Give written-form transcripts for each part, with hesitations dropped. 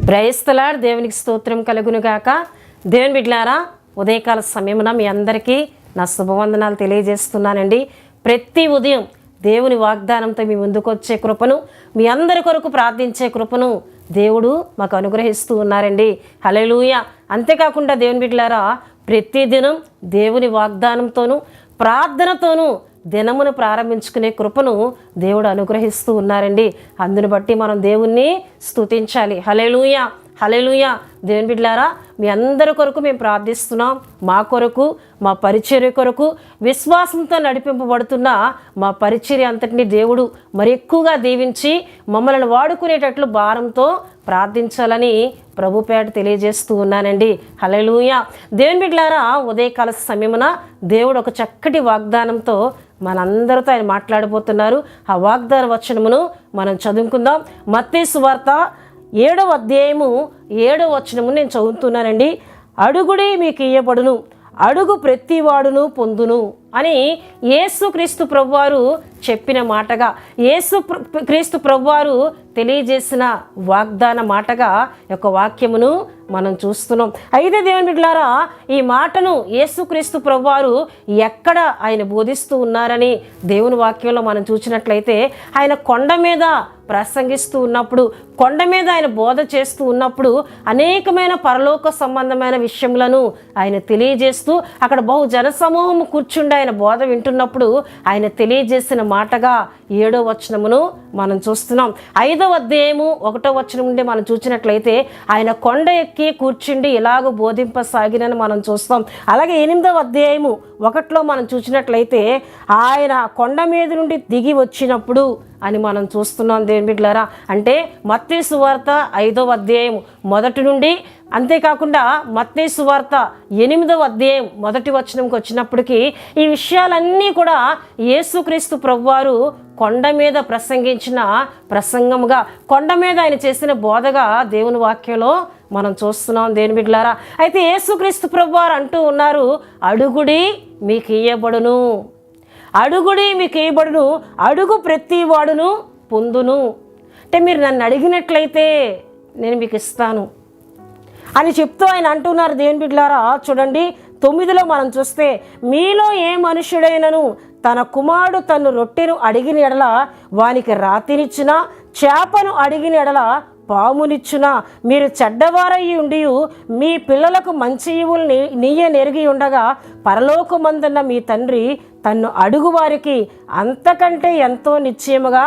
Praise the lord. దేవునికి స్తోత్రం కలుగునుగాక. దేవుని బిడ్డలారా, ఉదయకాల సమయమున మీ అందరికీ నా శుభవందనాలు తెలియజేస్తున్నానండి. ప్రతి ఉదయం దేవుని వాగ్దానంతో మీ ముందుకు వచ్చే కృపను, మీ అందరి కొరకు ప్రార్థించే కృపను దేవుడు మాకు అనుగ్రహిస్తూ ఉన్నారండి. హల్లెలూయా. అంతేకాకుండా దేవుని బిడ్డలారా, ప్రతిదినం దేవుని వాగ్దానంతోనూ ప్రార్థనతోనూ దినమును ప్రారంభించుకునే కృపను దేవుడు అనుగ్రహిస్తూ ఉన్నారండి. అందును బట్టి మనం దేవుణ్ణి స్తుతించాలి. హల్లెలూయా, హల్లెలూయా. దేవుని బిడ్డలారా, మీ అందరి కొరకు మేము ప్రార్థిస్తున్నాం. మా కొరకు, మా పరిచర్య కొరకు, విశ్వాసంతో నడిపింపబడుతున్న మా పరిచర్య అంతటినీ దేవుడు మరి ఎక్కువగా దీవించి మమ్మల్ని వాడుకునేటట్లు భారంతో ప్రార్థించాలని ప్రభుపేట తెలియజేస్తూ ఉన్నానండి. హల్లెలూయా. దేవుని బిడ్డలారా, ఉదయకాల సమయమున దేవుడు ఒక చక్కటి వాగ్దానంతో మనందరితో ఆయన మాట్లాడబోతున్నారు. ఆ వాగ్దాన వచనమును మనం చదువుకుందాం. మత్తయి సువార్త 7వ అధ్యాయము 7వ వచనము నేను చదువుతున్నానండి. అడుగుడి మీకు ఇయ్యబడును, అడుగు ప్రతివాడును పొందును అని యేసుక్రీస్తు ప్రభువారు చెప్పిన మాటగా, యేసుక్రీస్తు ప్రభువారు తెలియజేసిన వాగ్దాన మాటగా యొక్క వాక్యమును మనం చూస్తున్నాం. అయితే దేవుని బిడ్డలారా, ఈ మాటను యేసుక్రీస్తు ప్రభువారు ఎక్కడ ఆయన బోధిస్తూ ఉన్నారని దేవుని వాక్యంలో మనం చూసినట్లయితే, ఆయన కొండ మీద ప్రసంగిస్తూ ఉన్నప్పుడు, కొండ మీద ఆయన బోధ చేస్తూ ఉన్నప్పుడు అనేకమైన పరలోక సంబంధమైన విషయములను ఆయన తెలియజేస్తూ, అక్కడ బహు జనసమూహము కూర్చుండి ఆయన బోధ వింటున్నప్పుడు ఆయన తెలియజేసిన మాటగా 7వ వచనమును మనం చూస్తున్నాం. 5వ అధ్యాయము 1వ వచనం నుండి మనం చూసినట్లయితే, ఆయన కొండ ఎక్కి కూర్చుండి ఇలాగ బోధింపసాగినని మనం చూస్తాం. అలాగే 8వ అధ్యాయము 1లో మనం చూసినట్లయితే, ఆయన కొండ మీద నుండి దిగి వచ్చినప్పుడు అని మనం చూస్తున్నాం. దేవుని బిడ్డలారా, అంటే మత్తయి సువార్త 5వ అధ్యాయం 1 నుండి, అంతేకాకుండా మత్తయి సువార్త 8వ అధ్యాయం 1 వచనంకి వచ్చినప్పటికీ ఈ విషయాలన్నీ కూడా యేసుక్రీస్తు ప్రభువారు కొండ మీద ప్రసంగించిన ప్రసంగముగా, కొండ మీద ఆయన చేసిన బోధగా దేవుని వాక్యంలో మనం చూస్తున్నాం. దేవుని బిడ్డలారా, అయితే యేసుక్రీస్తు ప్రభువారు అంటూ ఉన్నారు, అడుగుడి మీకు ఇయ్యబడును, అడుగుడి మీకు ఇయ్యబడును, అడుగు ప్రతి వాడును పొందును. అంటే మీరు నన్ను అడిగినట్లయితే నేను మీకు ఇస్తాను అని చెప్తూ ఆయన అంటున్నారు. దేవుని బిడ్డలారా, చూడండి 9లో మనం చూస్తే, మీలో ఏ మనుషుడైనను తన కుమారుడు తను రొట్టెను అడిగిన ఎడల వానికి రాతినిచ్చునా, చేపను అడిగిన ఎడల పామునిచ్చునా? మీరు చెడ్డవారయ్యి ఉండి మీ పిల్లలకు మంచి ఈవులు నెరిగి ఉండగా పరలోకమందున్న మీ తండ్రి తన్ను అడుగు వారికి అంతకంటే ఎంతో నిశ్చయముగా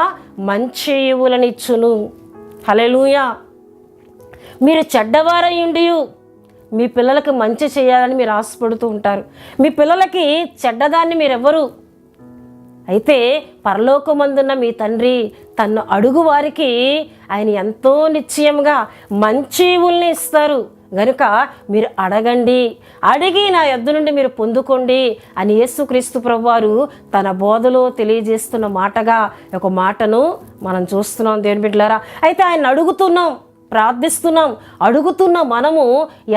మంచి ఈవులనిచ్చును. హల్లెలూయా. మీరు చెడ్డవారయ్యి ఉండి మీ పిల్లలకు మంచి చేయాలని మీరు ఆశపడుతూ ఉంటారు. మీ పిల్లలకి చెడ్డదాన్ని మీరెవ్వరు. అయితే పరలోకమందున్న మీ తండ్రి తన్ను అడుగు వారికి ఆయన ఎంతో నిశ్చయంగా మంచి ఈవుల్ని ఇస్తారు. గనుక మీరు అడగండి, అడిగి నా యొద్ద నుండి మీరు పొందుకోండి అని యేసుక్రీస్తు ప్రభువారు తన బోధలో తెలియజేస్తున్న మాటగా ఒక మాటను మనం చూస్తున్నాం. దేవుని బిడ్డలారా, అయితే ఆయన అడుగుతున్నాం, ప్రార్థిస్తున్నాం. అడుగుతున్న మనము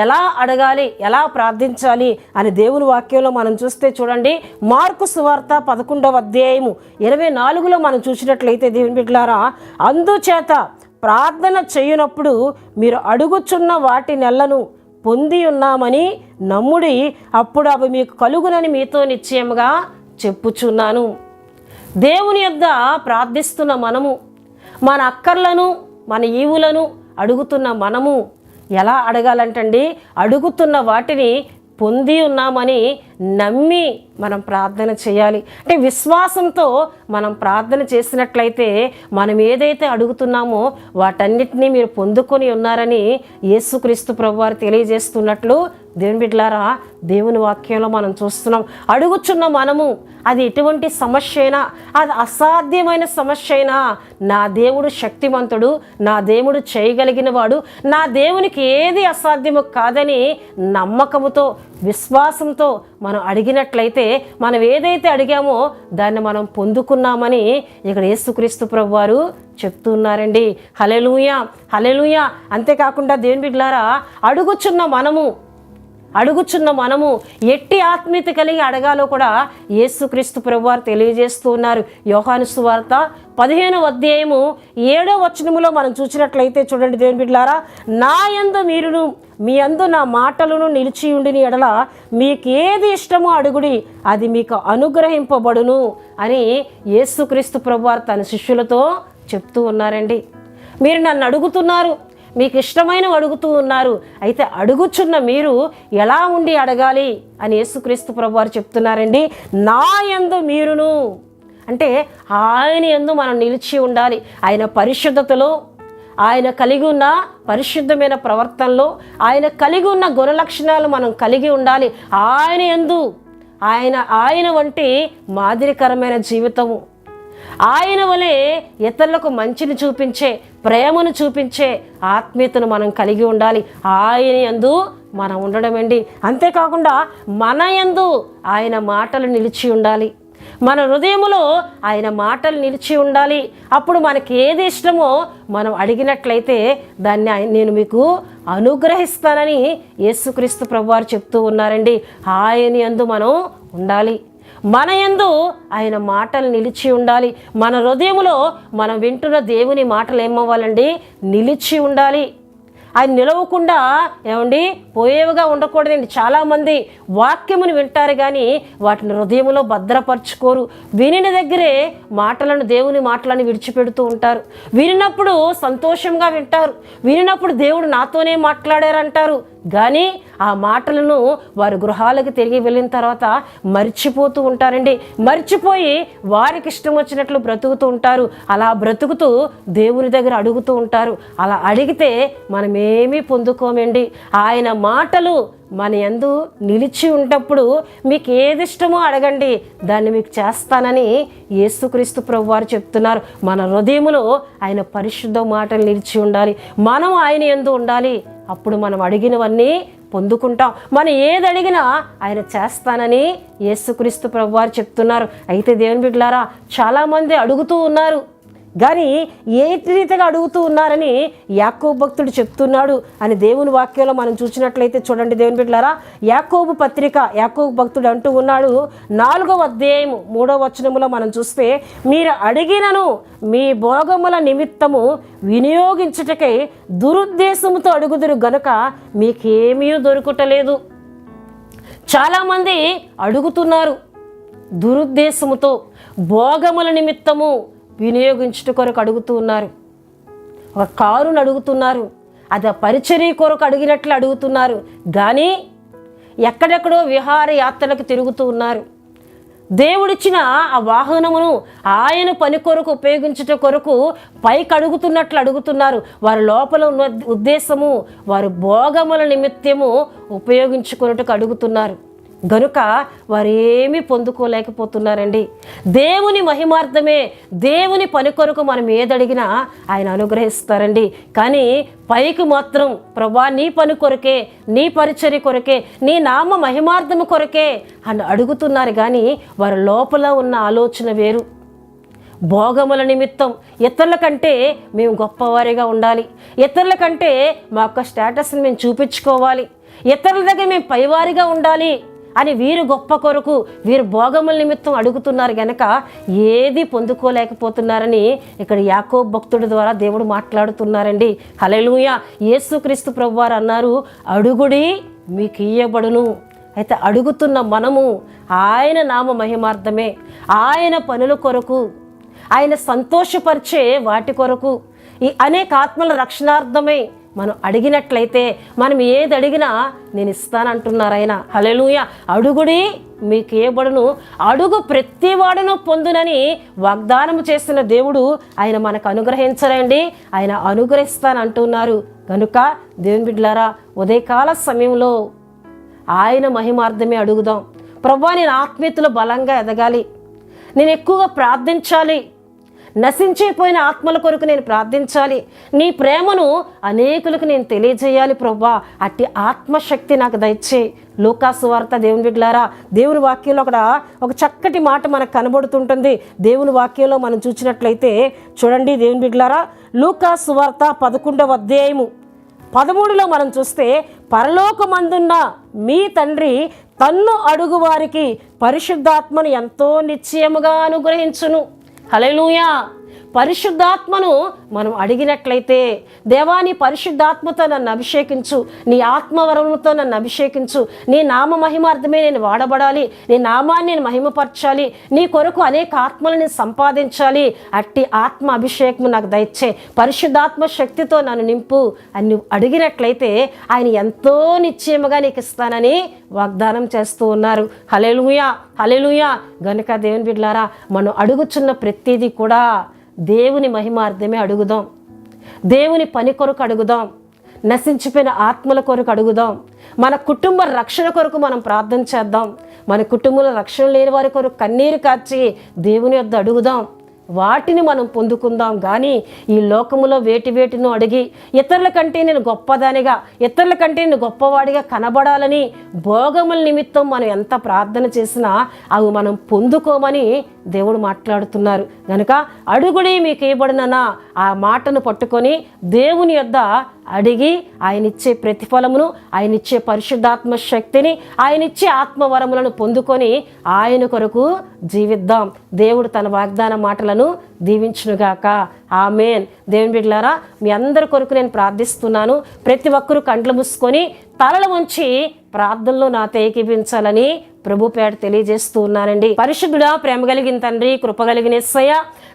ఎలా అడగాలి, ఎలా ప్రార్థించాలి అని దేవుని వాక్యంలో మనం చూస్తే, చూడండి మార్కు సువార్త 11వ అధ్యాయము 24లో మనం చూసినట్లయితే, దేవుని బిడ్డలారా, అందుచేత ప్రార్థన చేయునప్పుడు మీరు అడుగుచున్న వాటి నెలను పొంది ఉన్నామని నమ్ముడి, అప్పుడు అవి మీకు కలుగునని మీతో నిశ్చయముగా చెప్పుచున్నాను. దేవుని యొద్ద ప్రార్థిస్తున్న మనము, మన అక్కర్లను, మన ఈవులను అడుగుతున్న మనము ఎలా అడగాలంటండి, అడుగుతున్న వాటిని పొంది ఉన్నామని నమ్మి మనం ప్రార్థన చేయాలి. అంటే విశ్వాసంతో మనం ప్రార్థన చేసినట్లయితే మనం ఏదైతే అడుగుతున్నామో వాటన్నిటినీ మీరు పొందుకొని ఉన్నారని యేసుక్రీస్తు ప్రభువారు తెలియజేస్తున్నట్లు దేవుని బిడ్డలారా, దేవుని వాక్యంలో మనం చూస్తున్నాం. అడుగుచున్న మనము, అది ఎటువంటి సమస్య అయినా, అది అసాధ్యమైన సమస్య అయినా, నా దేవుడు శక్తిమంతుడు, నా దేవుడు చేయగలిగిన వాడు, నా దేవునికి ఏది అసాధ్యము కాదని నమ్మకముతో, విశ్వాసంతో మనం అడిగినట్లయితే మనం ఏదైతే అడిగామో దాన్ని మనం పొందుకున్నామని ఇక్కడ యేసుక్రీస్తు ప్రభువారు చెప్తున్నారండి. హల్లెలూయా, హల్లెలూయా. అంతేకాకుండా దేవుని బిడ్డలారా, అడుగుచున్న మనము అడుగుచున్న మనము ఎట్టి ఆత్మీయత కలిగి అడగాలో కూడా యేసుక్రీస్తు ప్రభువారు తెలియజేస్తూ ఉన్నారు. యోహాను సువార్త 15వ అధ్యాయము 7వ వచనములో మనం చూసినట్లయితే చూడండి దేవుని బిడ్డలారా, నా యందు మీరును మీ యందు నా మాటలను నిలిచి ఉండిన ఎడల మీకు ఏది ఇష్టమో అడుగుడి, అది మీకు అనుగ్రహింపబడును అని యేసుక్రీస్తు ప్రభువారు తన శిష్యులతో చెప్తూ ఉన్నారండి. మీరు నన్ను అడుగుతున్నారు, మీకు ఇష్టమైనవి అడుగుతూ ఉన్నారు, అయితే అడుగుచున్న మీరు ఎలా ఉండి అడగాలి అని యేసుక్రీస్తు ప్రభువారు చెప్తున్నారండి. నా యందు మీరును అంటే ఆయన యందు మనం నిలిచి ఉండాలి. ఆయన పరిశుద్ధతలో, ఆయన కలిగి ఉన్న పరిశుద్ధమైన ప్రవర్తనలో, ఆయన కలిగి ఉన్న గుణలక్షణాలు మనం కలిగి ఉండాలి. ఆయన యందు ఆయన వంటి మాదిరికరమైన జీవితము, ఆయన వలె ఇతరులకు మంచిని చూపించే, ప్రేమను చూపించే ఆత్మీయతను మనం కలిగి ఉండాలి. ఆయన యందు మనం ఉండడం అండి. అంతేకాకుండా మన యందు ఆయన మాటలు నిలిచి ఉండాలి. మన హృదయములో ఆయన మాటలు నిలిచి ఉండాలి. అప్పుడు మనకి ఏది ఇష్టమో మనం అడిగినట్లయితే దాన్ని నేను మీకు అనుగ్రహిస్తానని యేసుక్రీస్తు ప్రభువారు చెప్తూ ఉన్నారండి. ఆయన యందు మనం ఉండాలి. మన యందు ఆయన మాటలు నిలిచి ఉండాలి. మన హృదయములో మనం వింటున్న దేవుని మాటలు ఏమవ్వాలండి? నిలిచి ఉండాలి. ఆయన నిలవకుండా ఏమండి పోయేవిగా ఉండకూడదండి. చాలామంది వాక్యమును వింటారు కానీ వాటిని హృదయంలో భద్రపరచుకోరు. వినిన దగ్గరే దేవుని మాటలను విడిచిపెడుతూ ఉంటారు. వినినప్పుడు సంతోషంగా వింటారు, వినినప్పుడు దేవుడు నాతోనే మాట్లాడారంటారు, కానీ ఆ మాటలను వారి గృహాలకు తిరిగి వెళ్ళిన తర్వాత మర్చిపోతూ ఉంటారండి. మర్చిపోయి వారికి ఇష్టం వచ్చినట్లు బ్రతుకుతూ ఉంటారు. అలా బ్రతుకుతూ దేవుని దగ్గర అడుగుతూ ఉంటారు. అలా అడిగితే మనం ఏమీ పొందుకోమండి. ఆయన మాటలు మన యందు నిలిచి ఉన్నప్పుడు మీకు ఏది ఇష్టమో అడగండి, దాన్ని మీకు చేస్తానని యేసుక్రీస్తు ప్రభువారు చెప్తున్నారు. మన హృదయములో ఆయన పరిశుద్ధ మాటలు నిలిచి ఉండాలి. మనం ఆయన యందు ఉండాలి. అప్పుడు మనం అడిగినవన్నీ పొందుకుంటాం. మనం ఏది అడిగినా ఆయన చేస్తానని యేసుక్రీస్తు ప్రభువారు చెప్తున్నారు. అయితే దేవుని బిడ్డలారా, చాలామంది అడుగుతూ ఉన్నారు కానీ ఏ రీతిగా అడుగుతూ ఉన్నారని యాకోబు భక్తుడు చెప్తున్నాడు అని దేవుని వాక్యంలో మనం చూసినట్లయితే చూడండి దేవుని బిడ్డలారా, యాకోబు పత్రిక యాకోబు భక్తుడు అంటూ ఉన్నాడు 4వ అధ్యాయము 3వ వచనములో మనం చూస్తే, మీరు అడిగినను మీ భోగముల నిమిత్తము వినియోగించుటకై దురుద్దేశముతో అడుగుదురు గనుక మీకేమీ దొరుకుటలేదు. చాలామంది అడుగుతున్నారు దురుద్దేశముతో, భోగముల నిమిత్తము వినియోగించుట కొరకు అడుగుతూ ఉన్నారు. ఒక కారును అడుగుతున్నారు, అది పరిచర్య కొరకు అడిగినట్లు అడుగుతున్నారు, కానీ ఎక్కడెక్కడో విహార యాత్రలకు తిరుగుతూ ఉన్నారు. దేవుడిచ్చిన ఆ వాహనమును ఆయన పని కొరకు ఉపయోగించుట కొరకు పైకి అడుగుతున్నట్లు అడుగుతున్నారు. వారి లోపల ఉన్న ఉద్దేశము వారు భోగముల నిమిత్తము ఉపయోగించుకున్నట్టుకు అడుగుతున్నారు. గనుక వారు ఏమీ పొందుకోలేకపోతున్నారండి. దేవుని మహిమార్థమే, దేవుని పని కొరకు మనం ఏదడిగినా ఆయన అనుగ్రహిస్తారండి. కానీ పైకి మాత్రం ప్రభా నీ పని కొరకే, నీ పరిచర్య కొరకే, నీ నామ మహిమార్థము కొరకే అని అడుగుతున్నారు. కానీ వారి లోపల ఉన్న ఆలోచన వేరు. భోగముల నిమిత్తం ఇతరుల కంటే మేము గొప్పవారిగా ఉండాలి, ఇతరుల కంటే మా యొక్క స్టేటస్ని మేము చూపించుకోవాలి, ఇతరుల దగ్గర మేము పైవారిగా ఉండాలి అని వీరు గొప్ప కొరకు, వీరు భోగముల నిమిత్తం అడుగుతున్నారు గనక ఏది పొందుకోలేకపోతున్నారని ఇక్కడ యాకోబు భక్తుడి ద్వారా దేవుడు మాట్లాడుతున్నారండి. హల్లెలూయా. యేసుక్రీస్తు ప్రభువారు అన్నారు, అడుగుడి మీకు ఇయ్యబడును. అయితే అడుగుతున్న మనము ఆయన నామ మహిమార్థమే, ఆయన పనుల కొరకు, ఆయన సంతోషపరిచే వాటి కొరకు, ఈ అనేక ఆత్మల రక్షణార్థమై మనం అడిగినట్లయితే మనం ఏది అడిగినా నేను ఇస్తానంటున్నారు ఆయన. హల్లెలూయా. అడుగుడి మీకు ఇయ్యబడును, అడుగు ప్రతివాడును పొందునని వాగ్దానము చేస్తున్న దేవుడు ఆయన మనకు అనుగ్రహించరండి, ఆయన అనుగ్రహిస్తానంటున్నారు. కనుక దేవుని బిడ్డలారా, ఉదయకాల సమయంలో ఆయన మహిమార్థమే అడుగుదాం. ప్రభువా, నేను ఆత్మీయతలో బలంగా ఎదగాలి, నేను ఎక్కువగా ప్రార్థించాలి, నశించిపోయిన ఆత్మల కొరకు నేను ప్రార్థించాలి, నీ ప్రేమను అనేకులకు నేను తెలియజేయాలి ప్రభువా, అట్టి ఆత్మశక్తి నాకు దయచేయి. లూకాసు వార్త దేవుని బిడ్డలారా, దేవుని వాక్యంలో అక్కడ ఒక చక్కటి మాట మనకు కనబడుతుంటుంది. దేవుని వాక్యంలో మనం చూసినట్లయితే చూడండి దేవుని బిడ్డలారా, లూకాసు వార్త 11వ అధ్యాయము 13లో మనం చూస్తే, పరలోకమందున్న మీ తండ్రి తన్ను అడుగు వారికి పరిశుద్ధాత్మను ఎంతో నిశ్చయముగా అనుగ్రహించును. హల్లెలూయా. పరిశుద్ధాత్మను మనం అడిగినట్లయితే, దేవా నీ పరిశుద్ధాత్మతో నన్ను అభిషేకించు, నీ ఆత్మవరములతో నన్ను అభిషేకించు, నీ నామ మహిమార్థమే నేను వాడబడాలి, నీ నామాన్ని నేను మహిమపరచాలి, నీ కొరకు అనేక ఆత్మలను సంపాదించాలి, అట్టి ఆత్మ అభిషేకము నాకు దయచే, పరిశుద్ధాత్మ శక్తితో నన్ను నింపు అని నువ్వు అడిగినట్లయితే ఆయన ఎంతో నిశ్చయముగా నీకు ఇస్తానని వాగ్దానం చేస్తూ ఉన్నారు. హల్లెలూయా, హల్లెలూయా. గనుక దేవుని బిడ్డలారా, మనం అడుగుచున్న ప్రతిదీ కూడా దేవుని మహిమార్థమే అడుగుదాం, దేవుని పని కొరకు అడుగుదాం, నశించిపోయిన ఆత్మల కొరకు అడుగుదాం, మన కుటుంబ రక్షణ కొరకు మనం ప్రార్థన చేద్దాం, మన కుటుంబంలో రక్షణ లేని వారి కొరకు కన్నీరు కార్చి దేవుని యొద్ద అడుగుదాం. వాటిని మనం పొందుకుందాం. కానీ ఈ లోకములో వేటినో అడిగి ఇతరుల కంటే నేను గొప్పదానిగా, ఇతరుల కంటే నేను గొప్పవాడిగా కనబడాలని భోగముల నిమిత్తం మనం ఎంత ప్రార్థన చేసినా అవి మనం పొందుకోమని దేవుడు మాట్లాడుతున్నారు. కనుక అడుగుడి మీకు ఇవ్వబడునన్నా ఆ మాటను పట్టుకొని దేవుని యొద్ద అడిగి ఆయనిచ్చే ప్రతిఫలమును, ఆయనిచ్చే పరిశుద్ధాత్మ శక్తిని, ఆయనిచ్చే ఆత్మవరములను పొందుకొని ఆయన కొరకు జీవిద్దాం. దేవుడు తన వాగ్దాన మాటలను దీవించునుగాక. ఆమేన్. దేవుని బిడ్డలారా, మీ అందరి కొరకు నేను ప్రార్థిస్తున్నాను. ప్రతి ఒక్కరూ కండ్లు మూసుకొని తలలు ఉంచి ప్రార్థనలో నాతో ఏకీభించాలని ప్రభు పేట తెలియజేస్తూ ఉన్నానండి. పరిశుద్ధుడా, ప్రేమ కలిగిన తండ్రి, కృప కలిగిన యేసయ్య,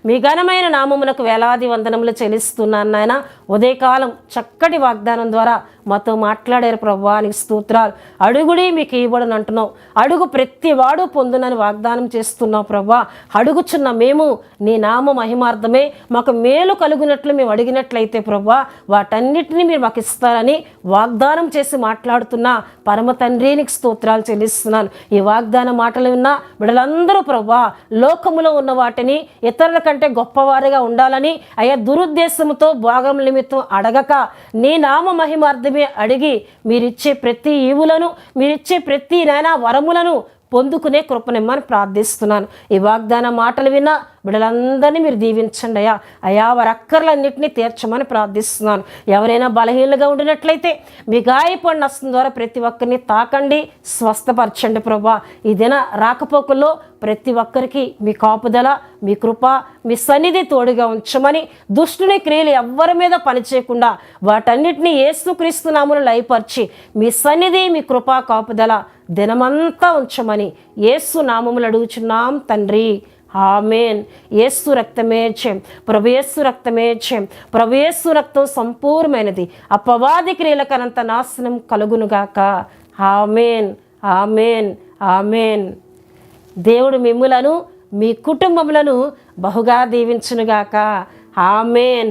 మీ ఘనమైన నామమునకు వేలాది వందనములు చెల్లిస్తున్నాను నాయన. ఉదయకాలం చక్కటి వాగ్దానం ద్వారా మాతో మాట్లాడారు ప్రభువా, నీకు స్తోత్రాలు. అడుగుడి మీకు ఇవ్వడని అంటున్నావు, అడుగు ప్రతి వాడు పొందునని వాగ్దానం చేస్తున్నావు ప్రభువా. అడుగుచున్న మేము నీ నామ మహిమార్థమే మాకు మేలు కలుగునట్లు మేము అడిగినట్లయితే ప్రభువా, వాటన్నిటిని మీరు మాకు ఇస్తారని వాగ్దానం చేసి మాట్లాడుతున్న పరమ తండ్రి నీకు స్తోత్రాలు చెల్లిస్తున్నాను. ఈ వాగ్దాన మాటలు విన్న బిడ్డలందరూ ప్రభువా, లోకములో ఉన్న వాటిని ఇతరుల కంటే గొప్పవారిగా ఉండాలని అయ్యా దురుద్దేశంతో భాగం నిమిత్తం అడగక నీ నామ మహిమార్థమే అడిగి మీరిచ్చే ప్రతి ఈవులను, మీరిచ్చే ప్రతి నాయనా వరములను పొందుకునే కృపనిమ్మని ప్రార్థిస్తున్నాను. ఈ వాగ్దాన మాటలు విన్నా బిడ్డలందరినీ మీరు దీవించండి అయ్యా. అయ్యా వారి అక్కర్లన్నింటినీ తీర్చమని ప్రార్థిస్తున్నాను. ఎవరైనా బలహీనగా ఉండినట్లయితే మీ గాయపడిన హస్తం ద్వారా ప్రతి ఒక్కరిని తాకండి, స్వస్థపరచండి ప్రభా. ఈ దిన రాకపోకల్లో ప్రతి ఒక్కరికి మీ కాపుదల, మీ కృప, మీ సన్నిధి తోడుగా ఉంచమని, దుష్టుని క్రియలు ఎవ్వరి మీద పనిచేయకుండా వాటన్నిటినీ యేసుక్రీస్తు నామమున లయపరిచి మీ సన్నిధి, మీ కృప, కాపుదల దినమంతా ఉంచమని యేసు నామములు అడుగుచున్నాం తండ్రి. ఆమేన్. యేసు రక్తమే జయం, ప్రభు యేసు రక్తమే జయం, ప్రభు యేసు రక్తం సంపూర్ణమైనది, అపవాది క్రియలకనంత నాశనం కలుగునుగాక. ఆమేన్, ఆమేన్, ఆమేన్. దేవుడు మిమ్ములను, మీ కుటుంబములను బహుగా దీవించునుగాక. ఆమేన్.